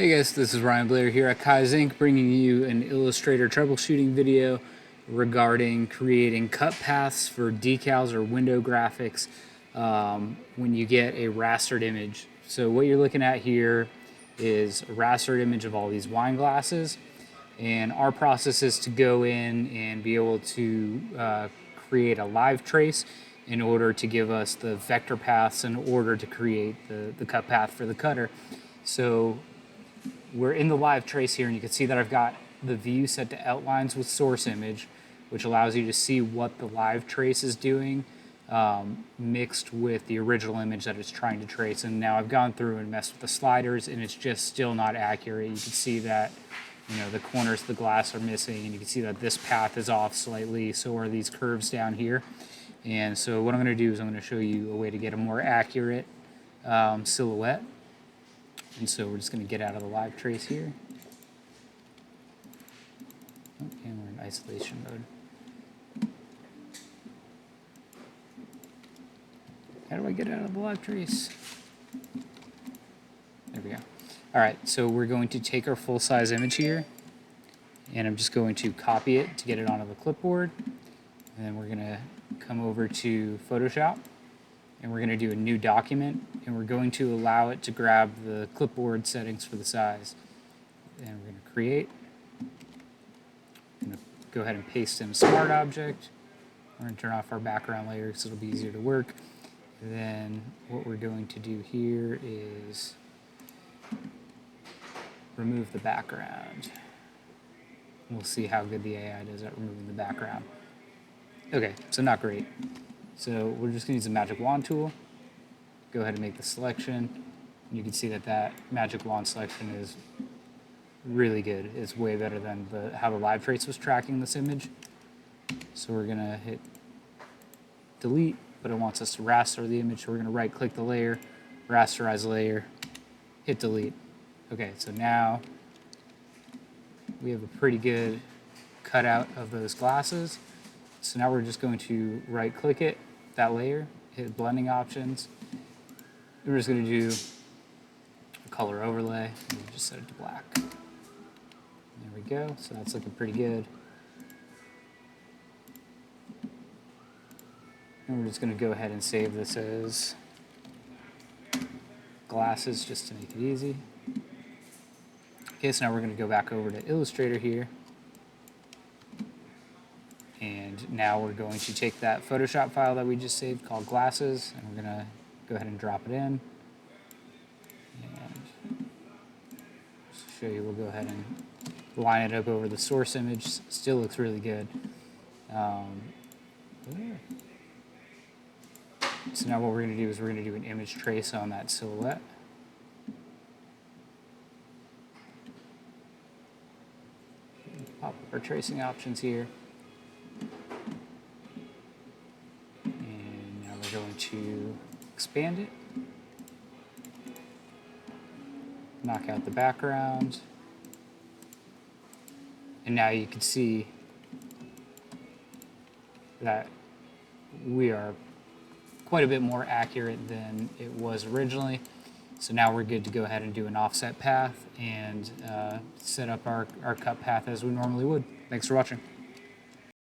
Hey guys, this is Ryan Blair here at Kaizink, bringing you an Illustrator troubleshooting video regarding creating cut paths for decals or window graphics when you get a rastered image. So what you're looking at here is a rastered image of all these wine glasses, and our process is to go in and be able to create a live trace in order to give us the vector paths in order to create the cut path for the cutter. So we're in the live trace here, and you can see that I've got the view set to outlines with source image, which allows you to see what the live trace is doing mixed with the original image that it's trying to trace. And now I've gone through and messed with the sliders, and it's just still not accurate. You can see that the corners of the glass are missing, and you can see that this path is off slightly, so are these curves down here. And so what I'm going to do is I'm going to show you a way to get a more accurate silhouette. And so we're just going to get out of the live trace here. Oh, and we're in isolation mode. How do I get out of the live trace? There we go. All right, so we're going to take our full-size image here, and I'm just going to copy it to get it onto the clipboard. And then we're going to come over to Photoshop, and we're going to do a new document, and we're going to allow it to grab the clipboard settings for the size. And we're going to create. I'm going to go ahead and paste in a smart object. We're going to turn off our background layer because it'll be easier to work. And then what we're going to do here is remove the background. We'll see how good the AI does at removing the background. Okay, so not great. So we're just going to use the magic wand tool. Go ahead and make the selection. And you can see that that magic wand selection is really good. It's way better than how the live trace was tracking this image. So we're going to hit delete, but it wants us to raster the image. So we're going to right click the layer, rasterize layer, hit delete. Okay, so now we have a pretty good cutout of those glasses. So now we're just going to right click it, that layer, hit blending options. We're just going to do a color overlay, and we'll just set it to black. There we go, so that's looking pretty good. And we're just going to go ahead and save this as glasses just to make it easy. Okay, so now we're going to go back over to Illustrator here. And now we're going to take that Photoshop file that we just saved called glasses, and we're going to go ahead and drop it in. And just to show you, we'll go ahead and line it up over the source image. Still looks really good. So now what we're going to do is we're going to do an image trace on that silhouette. Pop up our tracing options here. Going to expand it, knock out the background, and now you can see that we are quite a bit more accurate than it was originally. So now we're good to go ahead and do an offset path and set up our cut path as we normally would. Thanks for watching.